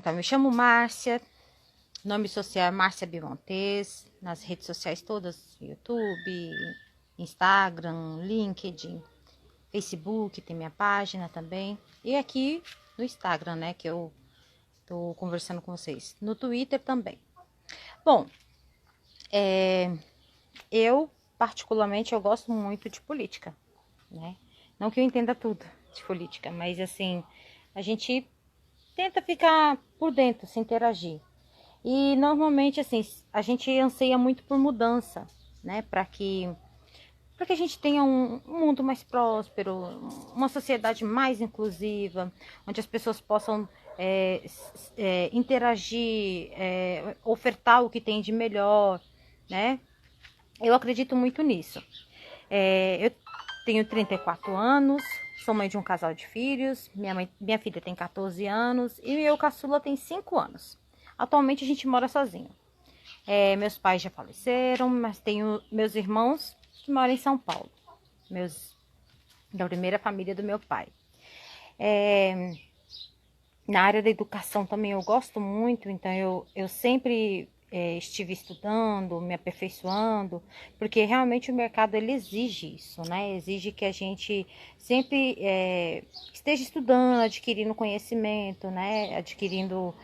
Então, me chamo Márcia, nome social é Márcia Bimontes, nas redes sociais todas, YouTube, Instagram, LinkedIn, Facebook, tem minha página também. E aqui no Instagram, né, que eu tô conversando com vocês. No Twitter também. Bom, eu particularmente eu gosto muito de política, né? Não que eu entenda tudo de política, mas assim, a gente tenta ficar por dentro, se interagir. E normalmente assim, a gente anseia muito por mudança, né? Para que a gente tenha um mundo mais próspero, uma sociedade mais inclusiva, onde as pessoas possam interagir, ofertar o que tem de melhor, né? Eu acredito muito nisso. Eu tenho 34 anos, sou mãe de um casal de filhos, minha filha tem 14 anos e meu caçula tem 5 anos. Atualmente a gente mora sozinho. Meus pais já faleceram, mas tenho meus irmãos que moram em São Paulo, da primeira família do meu pai. Na área da educação também eu gosto muito, então eu sempre estive estudando, me aperfeiçoando, porque realmente o mercado ele exige isso, né? Exige que a gente sempre esteja estudando, adquirindo conhecimento, né? Adquirindo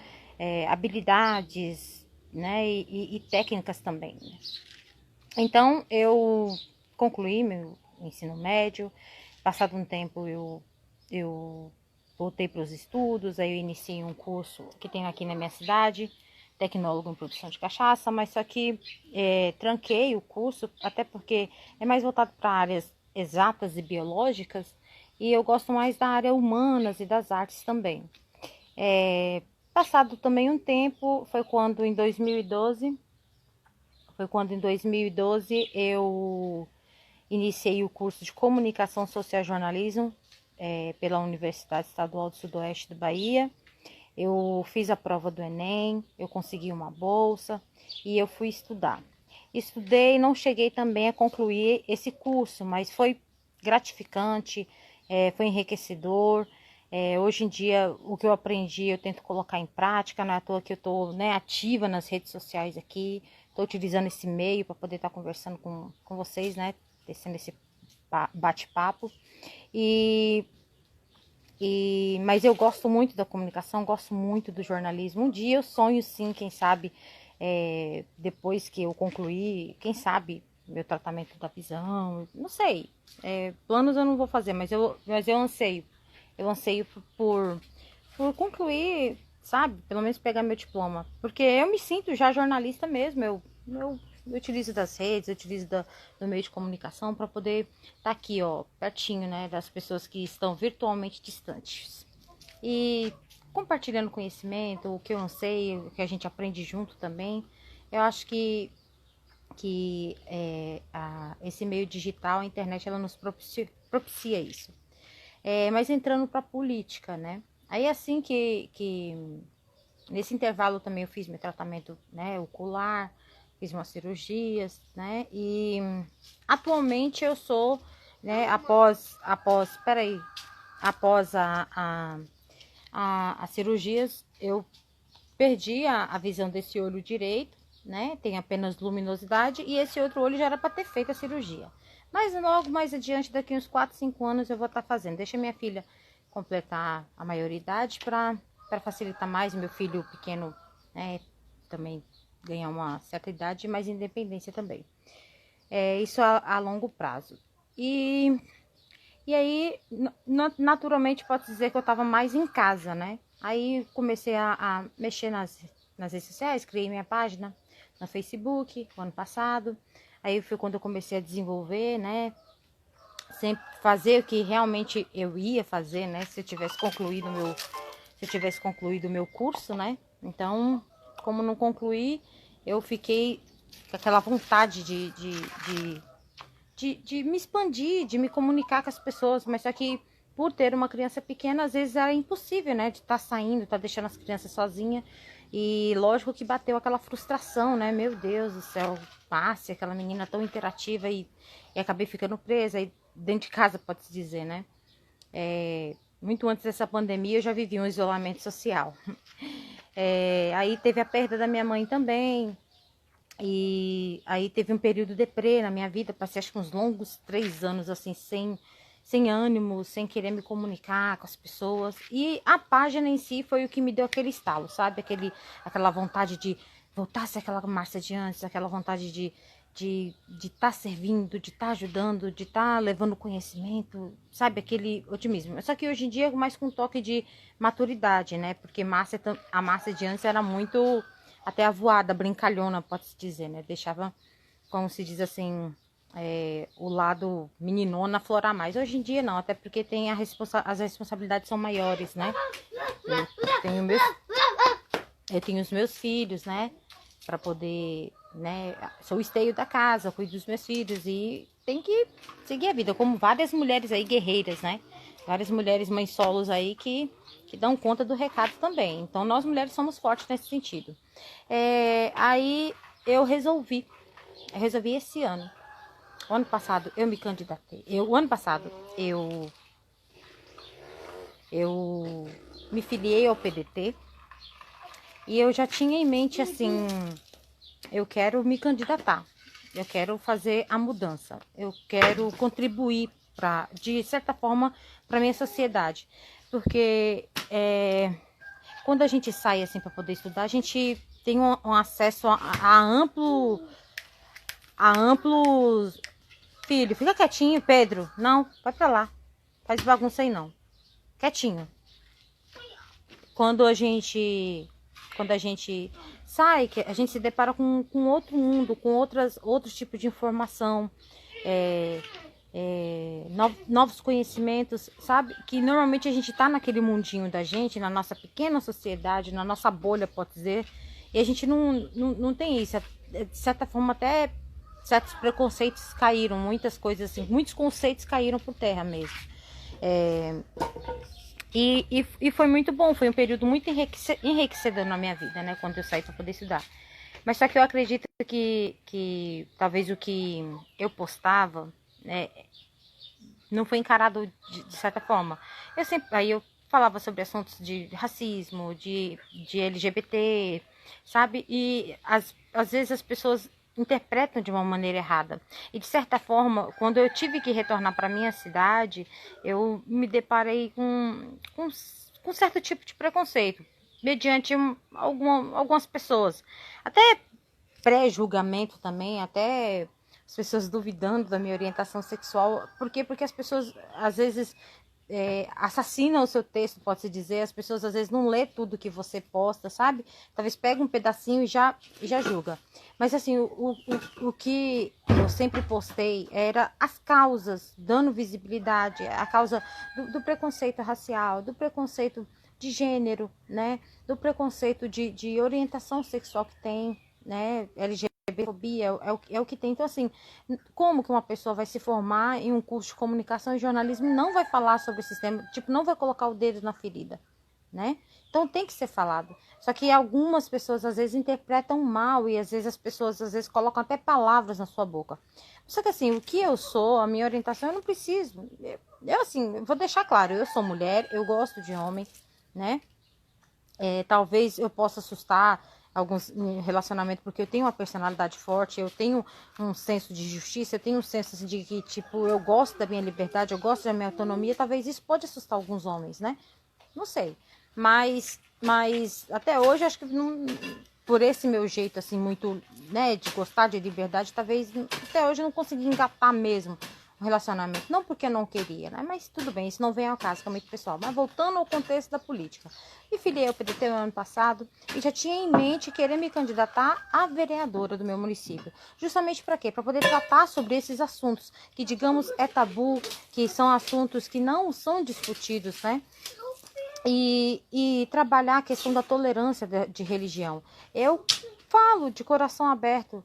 habilidades, né? E técnicas também, né? Então eu concluí meu ensino médio, passado um tempo eu voltei para os estudos, aí eu iniciei um curso que tem aqui na minha cidade, tecnólogo em produção de cachaça, mas só que tranquei o curso, até porque é mais voltado para áreas exatas e biológicas, e eu gosto mais da área humanas e das artes também. Passado também um tempo, foi quando em 2012 eu iniciei o curso de Comunicação Social e Jornalismo pela Universidade Estadual do Sudoeste da Bahia. Eu fiz a prova do Enem, eu consegui uma bolsa e eu fui estudar. Estudei, não cheguei também a concluir esse curso, mas foi gratificante, foi enriquecedor. Hoje em dia, o que eu aprendi, eu tento colocar em prática, não é à toa que eu estou ativa nas redes sociais aqui, estou utilizando esse meio para poder estar conversando com vocês, né? Tecendo esse bate-papo. Mas eu gosto muito da comunicação, gosto muito do jornalismo. Um dia eu sonho sim, quem sabe, depois que eu concluir, quem sabe, meu tratamento da visão, não sei. Planos eu não vou fazer, mas eu anseio. Eu anseio por concluir, sabe? Pelo menos pegar meu diploma. Porque eu me sinto já jornalista mesmo. Eu utilizo das redes, eu utilizo do meio de comunicação para poder estar aqui, ó, pertinho, né, das pessoas que estão virtualmente distantes. E compartilhando conhecimento, o que eu não sei, o que a gente aprende junto também. Eu acho que esse meio digital, a internet, ela nos propicia isso. Mas entrando para a política, né? Aí assim que nesse intervalo também eu fiz meu tratamento, né, ocular, fiz umas cirurgias, né? E atualmente eu sou, né, após as cirurgias, eu perdi a visão desse olho direito, né? Tem apenas luminosidade e esse outro olho já era para ter feito a cirurgia. Mas logo mais adiante, daqui uns 4, 5 anos eu vou estar fazendo. Deixa minha filha completar a maioridade para facilitar mais. Meu filho pequeno, né, também ganhar uma certa idade, mais independência também. Isso a longo prazo. E aí, naturalmente, pode dizer que eu estava mais em casa, né? Aí comecei a mexer nas redes sociais, criei minha página no Facebook, no ano passado. Aí foi quando eu comecei a desenvolver, né? Sempre fazer o que realmente eu ia fazer, né? Se eu tivesse concluído o meu curso, né? Então, como não concluí, eu fiquei com aquela vontade de me expandir, de me comunicar com as pessoas, mas só que por ter uma criança pequena, às vezes era impossível, né? De estar saindo, estar deixando as crianças sozinhas. E lógico que bateu aquela frustração, né? Meu Deus do céu, passe aquela menina tão interativa e acabei ficando presa aí dentro de casa, pode-se dizer, né? Muito antes dessa pandemia eu já vivi um isolamento social. Aí teve a perda da minha mãe também. E aí teve um período deprê na minha vida, passei acho que uns longos 3 anos assim, sem ânimo, sem querer me comunicar com as pessoas. E a página em si foi o que me deu aquele estalo, sabe? Aquela vontade de voltar a ser aquela Márcia de antes, aquela vontade de estar servindo, de estar ajudando, de estar levando conhecimento, sabe? Aquele otimismo. Só que hoje em dia mais com um toque de maturidade, né? Porque a Márcia de antes era muito até avoada, brincalhona, pode-se dizer, né? Deixava, como se diz assim, o lado meninona aflorar mais. Hoje em dia não, até porque tem as responsabilidades são maiores, né? Eu tenho meus, eu tenho os meus filhos, né? Para poder, né? Sou o esteio da casa, cuido dos meus filhos e tem que seguir a vida, como várias mulheres aí guerreiras, né? Várias mulheres mães solos aí que dão conta do recado também. Então nós mulheres somos fortes nesse sentido. Aí eu resolvi esse ano. O ano passado eu me candidatei. O ano passado eu me filiei ao PDT e eu já tinha em mente assim, eu quero me candidatar. Eu quero fazer a mudança. Eu quero contribuir de certa forma para minha sociedade, porque quando a gente sai assim para poder estudar, a gente tem um acesso a amplos. Filho, fica quietinho, Pedro. Não, vai pra lá. Faz bagunça aí não. Quietinho. Quando a gente sai, a gente se depara com outro mundo, com outros tipos de informação, novos conhecimentos, sabe? Que normalmente a gente tá naquele mundinho da gente, na nossa pequena sociedade, na nossa bolha, pode dizer, e a gente não tem isso. De certa forma, até certos preconceitos caíram, muitas coisas assim, muitos conceitos caíram por terra mesmo. E foi muito bom, foi um período muito enriquecedor na minha vida, né? Quando eu saí para poder estudar. Mas só que eu acredito que talvez o que eu postava, né, não foi encarado de certa forma. Aí eu falava sobre assuntos de racismo, de LGBT, sabe? E às vezes as pessoas interpretam de uma maneira errada. E de certa forma, quando eu tive que retornar para minha cidade, eu me deparei com certo tipo de preconceito, mediante algumas pessoas. Até pré-julgamento também, até as pessoas duvidando da minha orientação sexual. Por quê? Porque as pessoas às vezes assassinam o seu texto, pode-se dizer. As pessoas às vezes não lê tudo que você posta, sabe? Talvez pega um pedacinho e já julga. Mas assim, o que eu sempre postei era as causas, dando visibilidade, a causa do preconceito racial, do preconceito de gênero, né? Do preconceito de orientação sexual que tem, né? LGBTfobia é o que tem. Então, assim, como que uma pessoa vai se formar em um curso de comunicação e jornalismo e não vai falar sobre esse tema? Tipo, não vai colocar o dedo na ferida, né? Então tem que ser falado. Só que algumas pessoas às vezes interpretam mal e às vezes as pessoas às vezes colocam até palavras na sua boca. Só que assim, o que eu sou, a minha orientação, eu não preciso. Eu assim, vou deixar claro, eu sou mulher, eu gosto de homem, né? Talvez eu possa assustar alguns relacionamentos, porque eu tenho uma personalidade forte, eu tenho um senso de justiça, eu tenho um senso assim, de que, tipo, eu gosto da minha liberdade, eu gosto da minha autonomia. Talvez isso pode assustar alguns homens, né? Não sei. Mas até hoje, acho que não, por esse meu jeito, assim, muito, né, de gostar de liberdade, talvez até hoje eu não consegui engatar mesmo um relacionamento. Não porque eu não queria, né? Mas tudo bem, isso não vem ao caso, que é muito pessoal. Mas voltando ao contexto da política. Me filiei ao PDT no ano passado e já tinha em mente querer me candidatar a vereadora do meu município. Justamente para quê? Para poder tratar sobre esses assuntos que, digamos, é tabu, que são assuntos que não são discutidos, né? E trabalhar a questão da tolerância de religião. Eu falo de coração aberto,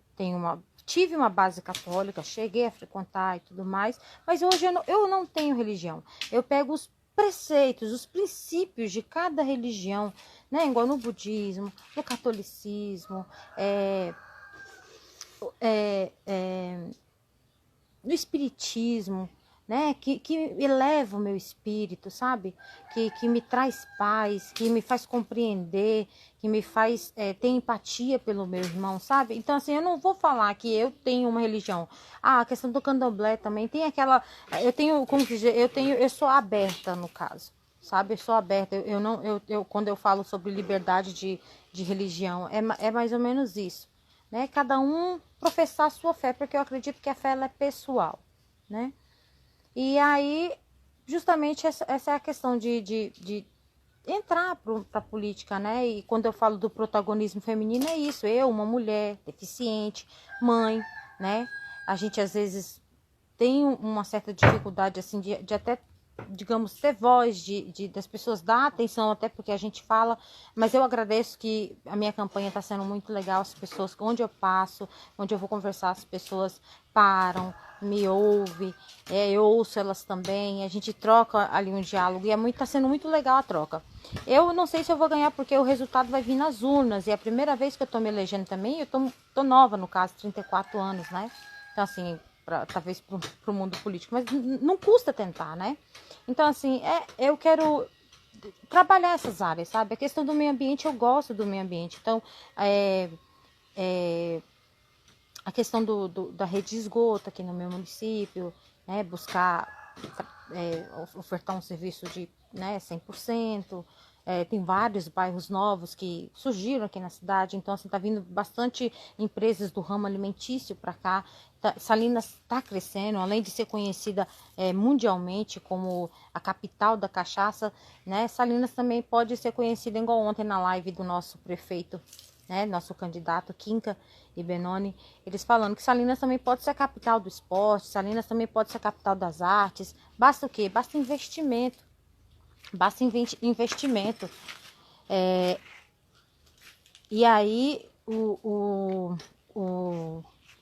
tive uma base católica, cheguei a frequentar e tudo mais, mas hoje eu não tenho religião. Eu pego os preceitos, os princípios de cada religião, né? Igual no budismo, no catolicismo, no espiritismo, né? Que eleva o meu espírito, sabe? Que me traz paz, que me faz compreender, que me faz ter empatia pelo meu irmão, sabe? Então, assim, eu não vou falar que eu tenho uma religião. Ah, a questão do candomblé também tem aquela. Eu tenho, como dizer, eu sou aberta no caso. Sabe, eu sou aberta, eu não, quando eu falo sobre liberdade de religião, é mais ou menos isso, né? Cada um professar a sua fé, porque eu acredito que a fé ela é pessoal, né? E aí, justamente essa é a questão de entrar para a política, né? E quando eu falo do protagonismo feminino, é isso, eu, uma mulher deficiente, mãe, né? A gente às vezes tem uma certa dificuldade, assim, de até, digamos, ter voz, das pessoas dar atenção, até porque a gente fala, mas eu agradeço que a minha campanha está sendo muito legal, as pessoas, onde eu passo, onde eu vou conversar, as pessoas param, me ouvem, eu ouço elas também, a gente troca ali um diálogo, e tá sendo muito legal a troca. Eu não sei se eu vou ganhar, porque o resultado vai vir nas urnas, e é a primeira vez que eu tô me elegendo também, eu tô nova, no caso, 34 anos, né? Então, assim, talvez para o mundo político, mas não custa tentar, né? Então, assim, eu quero trabalhar essas áreas, sabe? A questão do meio ambiente, eu gosto do meio ambiente. Então, a questão da rede de esgoto aqui no meu município, né? Buscar ofertar um serviço de 100%. Tem vários bairros novos que surgiram aqui na cidade, então assim, tá vindo bastante empresas do ramo alimentício para cá. Salinas está crescendo, além de ser conhecida mundialmente como a capital da cachaça, né? Salinas também pode ser conhecida, igual ontem na live do nosso prefeito, né? Nosso candidato Kinka e Benoni, eles falando que Salinas também pode ser a capital do esporte, Salinas também pode ser a capital das artes. Basta o quê? Basta investimento. Basta investimento. E aí o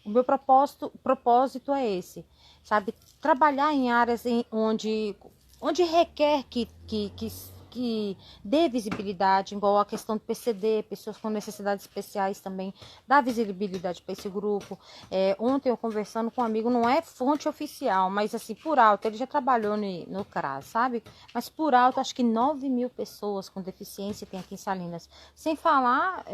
meu propósito é esse, sabe? Trabalhar em áreas onde requer que dê visibilidade, igual a questão do PCD, pessoas com necessidades especiais também, dá visibilidade para esse grupo. Ontem eu conversando com um amigo, não é fonte oficial, mas assim, por alto, ele já trabalhou no CRAS, sabe? Mas por alto, acho que 9.000 pessoas com deficiência tem aqui em Salinas. Sem falar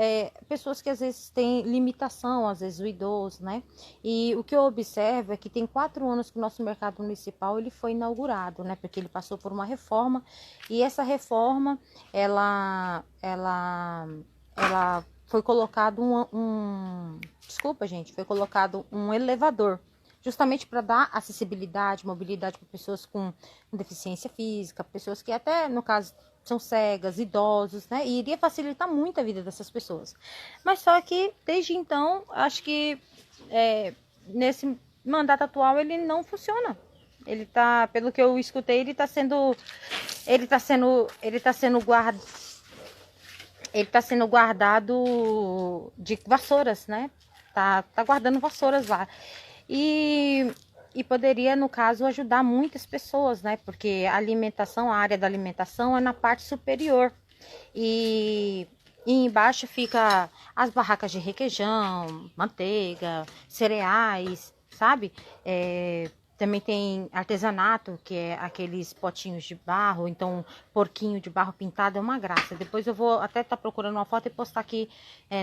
pessoas que às vezes têm limitação, às vezes o idoso, né? E o que eu observo é que tem 4 anos que o nosso mercado municipal ele foi inaugurado, né? Porque ele passou por uma reforma, e essa reforma, ela foi colocado desculpa, gente, foi colocado um elevador, justamente para dar acessibilidade, mobilidade para pessoas com deficiência física, pessoas que até, no caso, são cegas, idosos, né? E iria facilitar muito a vida dessas pessoas. Mas só que, desde então, acho que nesse mandato atual ele não funciona. Ele tá, pelo que eu escutei, ele tá sendo guardado de vassouras, né? Tá guardando vassouras lá. E poderia, no caso, ajudar muitas pessoas, né? Porque a área da alimentação é na parte superior. E embaixo fica as barracas de requeijão, manteiga, cereais, sabe? Também tem artesanato, que é aqueles potinhos de barro, então porquinho de barro pintado é uma graça. Depois eu vou até estar procurando uma foto e postar aqui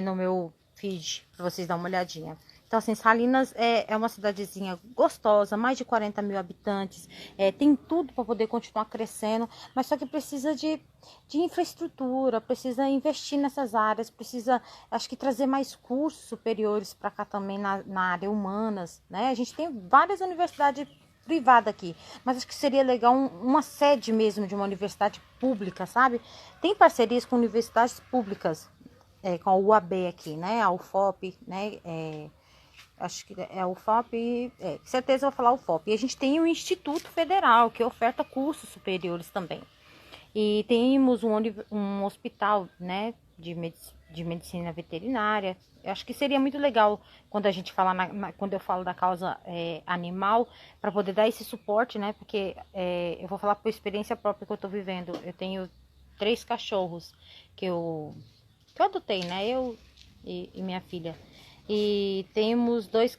no meu feed, para vocês darem uma olhadinha. Então, assim, Salinas é uma cidadezinha gostosa, mais de 40.000 habitantes, tem tudo para poder continuar crescendo, mas só que precisa de infraestrutura, precisa investir nessas áreas, precisa, acho que, trazer mais cursos superiores para cá também na área humanas, né? A gente tem várias universidades privadas aqui, mas acho que seria legal uma sede mesmo de uma universidade pública, sabe? Tem parcerias com universidades públicas, com a UAB aqui, né? A UFOP, né? Acho que é a UFOP, certeza eu vou falar UFOP. E a gente tem o Instituto Federal, que oferta cursos superiores também. E temos um hospital, né, de medicina veterinária. Eu acho que seria muito legal quando a gente fala quando eu falo da causa animal, para poder dar esse suporte, né? Porque eu vou falar por experiência própria que eu tô vivendo. Eu tenho 3 cachorros que eu adotei, né? Eu e minha filha. E temos dois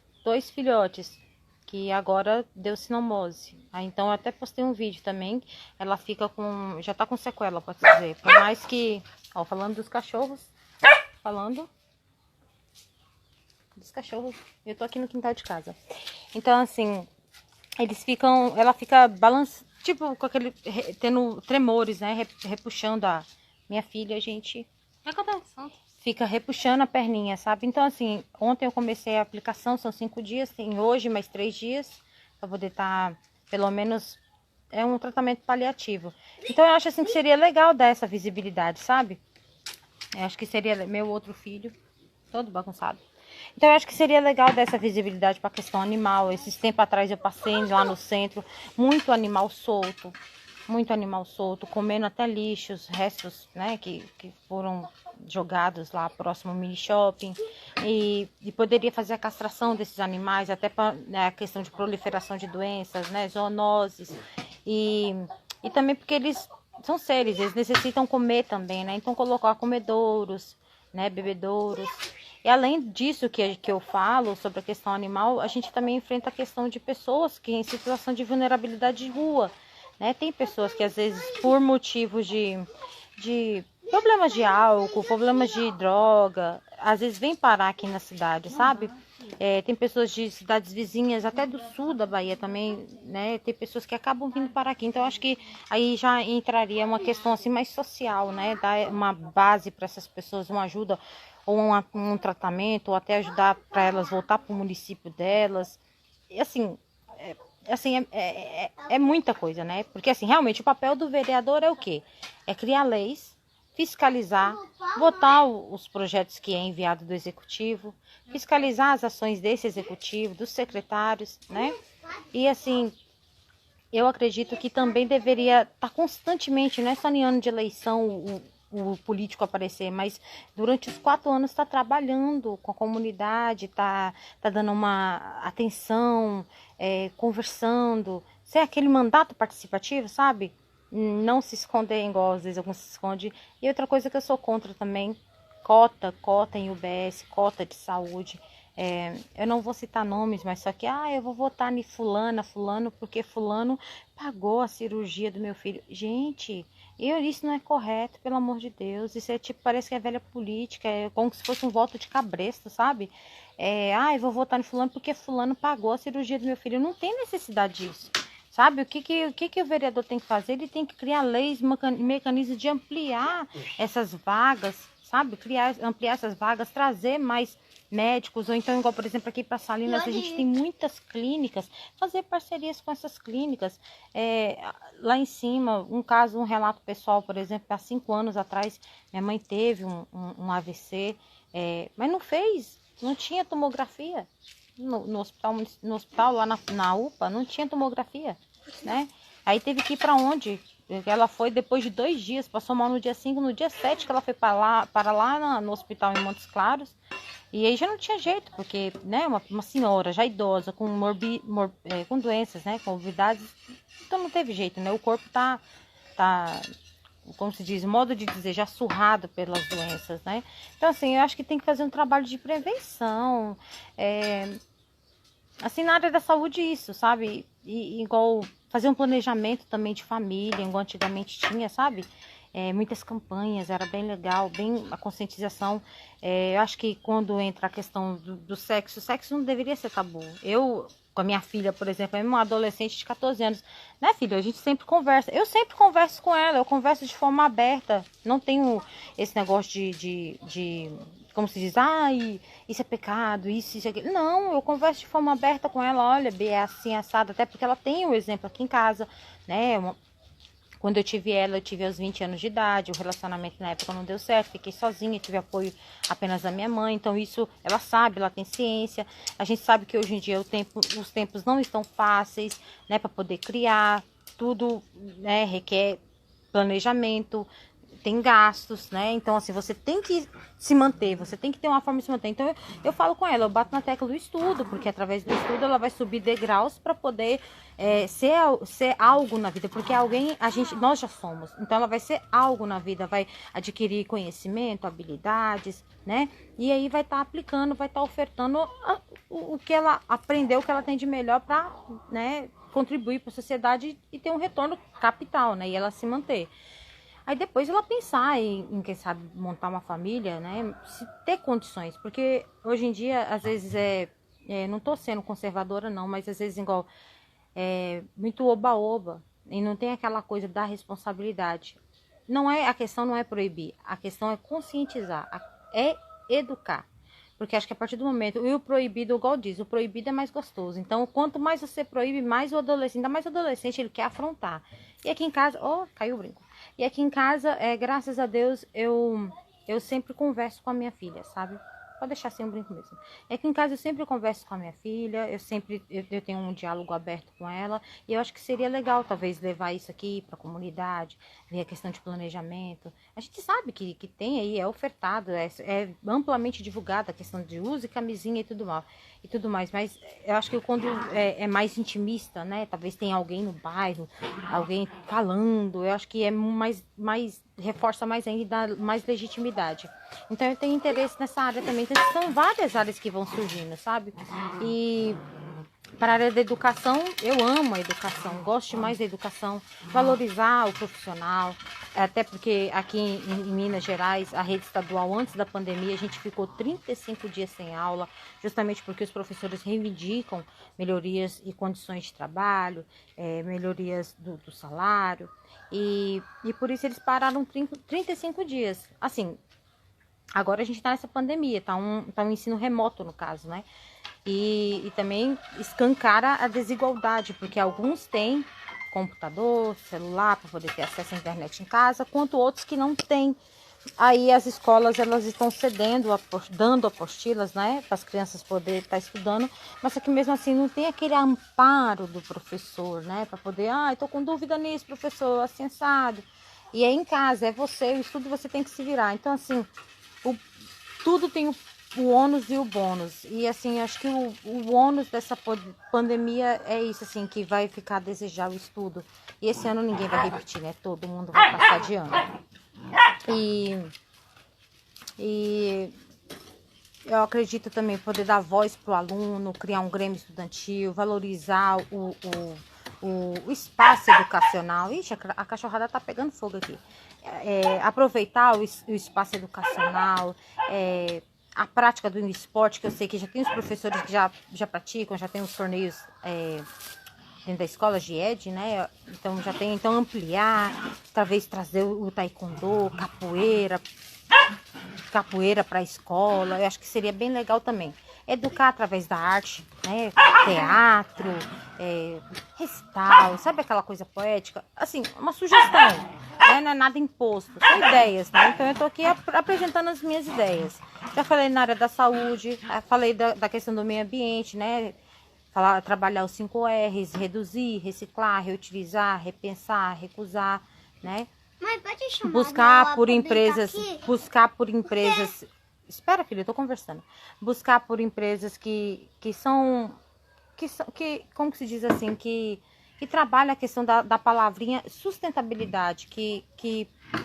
filhotes. que agora deu cinomose. Então eu até postei um vídeo também, ela fica com, já tá com sequela, pode dizer. Por mais que, ó, falando dos cachorros, eu tô aqui no quintal de casa. Então assim, ela fica balançando, tipo com aquele, tendo tremores, né, repuxando a minha filha, a gente fica repuxando a perninha, sabe? Então assim, ontem eu comecei a aplicação, são 5 dias, tem hoje mais 3 dias, pra poder estar, pelo menos, é um tratamento paliativo. Então eu acho assim que seria legal dar essa visibilidade, sabe? Eu acho que seria meu outro filho, todo bagunçado. Então eu acho que seria legal dar essa visibilidade para a questão animal. Esses tempos atrás eu passei lá no centro, muito animal solto, comendo até lixos, restos, né, que foram jogados lá próximo ao mini shopping. E poderia fazer a castração desses animais, até para, né, a questão de proliferação de doenças, né, zoonoses. E também porque eles são seres, eles necessitam comer também, né? Então colocar comedouros, né, bebedouros. E além disso que eu falo sobre a questão animal, a gente também enfrenta a questão de pessoas que em situação de vulnerabilidade de rua, né? Tem pessoas que às vezes por motivos de problemas de álcool, problemas de droga, às vezes vêm parar aqui na cidade, sabe? Tem pessoas de cidades vizinhas, até do sul da Bahia também, né? Tem pessoas que acabam vindo parar aqui. Então, acho que aí já entraria uma questão assim mais social, né? Dar uma base para essas pessoas, uma ajuda ou um tratamento, ou até ajudar para elas voltar para o município delas. E assim, é muita coisa, né? Porque assim, realmente o papel do vereador é o quê? É criar leis, fiscalizar, votar os projetos que é enviado do executivo, fiscalizar as ações desse executivo, dos secretários, né? E assim, eu acredito que também deveria estar constantemente, não é só em ano de eleição o político aparecer, mas durante os 4 anos está trabalhando com a comunidade, tá dando uma atenção, conversando, ser aquele mandato participativo, sabe? Não se esconder igual às vezes alguns se escondem. E outra coisa que eu sou contra também, cota em UBS, cota de saúde. Eu não vou citar nomes, mas só que, eu vou votar em fulano, porque fulano pagou a cirurgia do meu filho. Gente, isso não é correto, pelo amor de Deus. Isso é tipo, parece que é velha política, é como se fosse um voto de cabresto, sabe? Eu vou votar em fulano porque fulano pagou a cirurgia do meu filho. Não tem necessidade disso. Sabe, o que o vereador tem que fazer? Ele tem que criar leis, mecanismos de ampliar essas vagas, sabe? Ampliar essas vagas, trazer mais médicos, ou então, igual, por exemplo, aqui para Salinas, a gente tem muitas clínicas, fazer parcerias com essas clínicas. Lá em cima, um relato pessoal, por exemplo, há 5 anos atrás, minha mãe teve um AVC, mas não tinha tomografia. No hospital lá na UPA, não tinha tomografia, né? Aí teve que ir para onde? Ela foi depois de 2 dias, passou mal no dia 5, no dia 7 que ela foi para lá no hospital em Montes Claros. E aí já não tinha jeito, porque, né, uma senhora já idosa, com doenças, né, com morbidades, então não teve jeito, né? O corpo tá, como se diz, modo de dizer, já surrado pelas doenças, né? Então, assim, eu acho que tem que fazer um trabalho de prevenção, assim, na área da saúde isso, sabe? E igual fazer um planejamento também de família, igual antigamente tinha, sabe? Muitas campanhas, era bem legal, bem a conscientização. Eu acho que quando entra a questão do sexo, o sexo não deveria ser tabu. Eu, com a minha filha, por exemplo, é uma adolescente de 14 anos, né, filha? A gente sempre conversa. Eu sempre converso com ela, eu converso de forma aberta. Não tenho esse negócio de como se diz, isso é pecado, isso aquilo. Não, eu converso de forma aberta com ela, olha, Bê, é assim, assado, até porque ela tem o exemplo aqui em casa, né? Quando eu tive ela, eu tive aos 20 anos de idade, o relacionamento na época não deu certo, fiquei sozinha, tive apoio apenas da minha mãe, então isso ela sabe, ela tem ciência. A gente sabe que hoje em dia os tempos não estão fáceis, né, para poder criar, tudo, né, requer planejamento, tem gastos, né? Então, assim, você tem que se manter, você tem que ter uma forma de se manter. Então, eu falo com ela, eu bato na tecla do estudo, porque através do estudo ela vai subir degraus para poder ser algo na vida, porque nós já somos. Então, ela vai ser algo na vida, vai adquirir conhecimento, habilidades, né? E aí vai estar aplicando, vai estar ofertando o que ela aprendeu, o que ela tem de melhor para, né, contribuir para a sociedade e ter um retorno capital, né? E ela se manter. Aí depois ela pensar em quem sabe, montar uma família, né? Se ter condições. Porque hoje em dia, às vezes, não tô sendo conservadora, não, mas às vezes, igual, muito oba-oba. E não tem aquela coisa da responsabilidade. A questão não é proibir, a questão é conscientizar, é educar. Porque acho que a partir do momento, e o proibido, igual diz, o proibido é mais gostoso. Então, quanto mais você proíbe, mais o adolescente, ainda mais o adolescente, ele quer afrontar. E aqui em casa, caiu o brinco. E aqui em casa, graças a Deus, eu sempre converso com a minha filha, sabe? Pode deixar sem um brinco mesmo. E aqui em casa eu sempre converso com a minha filha, eu tenho um diálogo aberto com ela. E eu acho que seria legal, talvez, levar isso aqui para a comunidade, ver a questão de planejamento. A gente sabe que tem aí, é ofertado, é amplamente divulgado a questão de use camisinha e tudo mais. Mas eu acho que quando é mais intimista, né? Talvez tenha alguém no bairro, alguém falando, eu acho que é mais reforça mais ainda, dá mais legitimidade. Então eu tenho interesse nessa área também. Então, são várias áreas que vão surgindo, sabe? E para a área da educação, eu amo a educação, gosto demais da educação, valorizar o profissional, até porque aqui em Minas Gerais, a rede estadual, antes da pandemia, a gente ficou 35 dias sem aula, justamente porque os professores reivindicam melhorias e condições de trabalho, melhorias do salário, e por isso eles pararam 35 dias. Assim, agora a gente está nessa pandemia, tá um ensino remoto no caso, né? E também escancara a desigualdade, porque alguns têm computador, celular para poder ter acesso à internet em casa, quanto outros que não têm. Aí as escolas elas estão cedendo, dando apostilas, né, para as crianças poderem estar estudando, mas só que mesmo assim não tem aquele amparo do professor, né, para poder, estou com dúvida nisso, professor, assim, assado. E é em casa, é você, o estudo você tem que se virar. Então, assim, tudo tem o ônus e o bônus. E assim, acho que o ônus dessa pandemia é isso, assim, que vai ficar a desejar o estudo. E esse ano ninguém vai repetir, né? Todo mundo vai passar de ano. E eu acredito também poder dar voz para o aluno, criar um grêmio estudantil, valorizar o espaço educacional. Ixi, a cachorrada tá pegando fogo aqui. Aproveitar o espaço educacional, a prática do esporte, que eu sei que já tem os professores que já praticam, já tem os torneios dentro da escola de ED, né? Então já tem, então ampliar, talvez trazer o taekwondo, capoeira para a escola, eu acho que seria bem legal também. Educar através da arte, né? Teatro, recital, sabe aquela coisa poética? Assim, uma sugestão, né? Não é nada imposto, são ideias, né? Então eu tô aqui apresentando as minhas ideias. Já falei na área da saúde, falei da questão do meio ambiente, né? Trabalhar os 5 R's, reduzir, reciclar, reutilizar, repensar, recusar, né? Mãe, pode chamar buscar por empresas, espera, filho, eu tô conversando. Buscar por empresas que como que se diz assim, que trabalha a questão da palavrinha sustentabilidade, que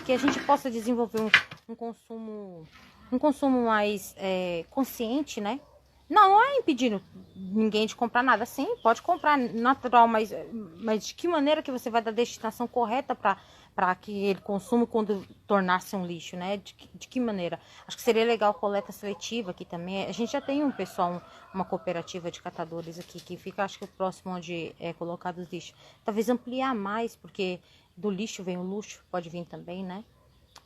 a gente possa desenvolver um consumo mais consciente, né? Não é impedindo ninguém de comprar nada. Sim, pode comprar natural, mas de que maneira que você vai dar a destinação correta para que ele consuma quando tornar-se um lixo, né? De que maneira? Acho que seria legal coleta seletiva aqui também. A gente já tem um pessoal, uma cooperativa de catadores aqui, que fica, acho que próximo onde é colocado os lixos. Talvez ampliar mais, porque do lixo vem o luxo, pode vir também, né?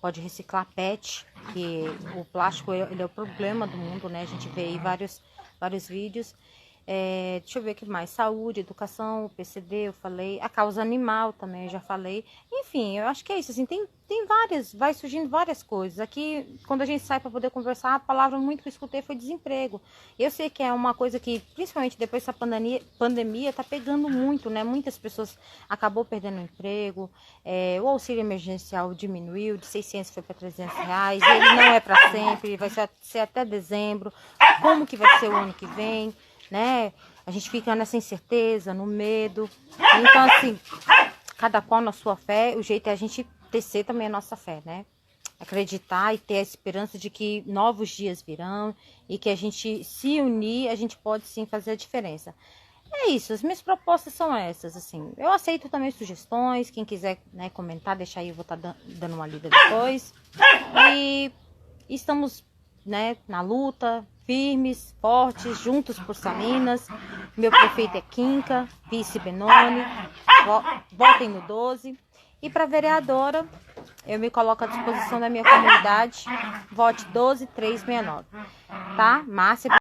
Pode reciclar PET, que o plástico ele é o problema do mundo, né? A gente vê aí vários vídeos. Deixa eu ver o que mais. Saúde, educação, PCD, eu falei. A causa animal também, eu já falei. Enfim, eu acho que é isso. Assim, tem várias, vai surgindo várias coisas. Aqui, quando a gente sai para poder conversar, a palavra muito que eu escutei foi desemprego. Eu sei que é uma coisa que, principalmente depois dessa pandemia, tá pegando muito, né? Muitas pessoas acabou perdendo o emprego. O auxílio emergencial diminuiu, de 600 foi para 300 reais. Ele não é para sempre, vai ser até dezembro. Como que vai ser o ano que vem? Né? A gente fica nessa incerteza, no medo. Então, assim, cada qual na sua fé, o jeito é a gente tecer também a nossa fé, né? Acreditar e ter a esperança de que novos dias virão e que a gente se unir, a gente pode sim fazer a diferença. É isso, as minhas propostas são essas, assim. Eu aceito também sugestões, quem quiser, né, comentar, deixa aí, eu vou estar dando uma lida depois. E estamos, né, na luta, firmes, fortes, juntos por Salinas. Meu prefeito é Quinca, vice Benoni. Votem no 12. E para vereadora, eu me coloco à disposição da minha comunidade. Vote 12369. Tá? Márcia.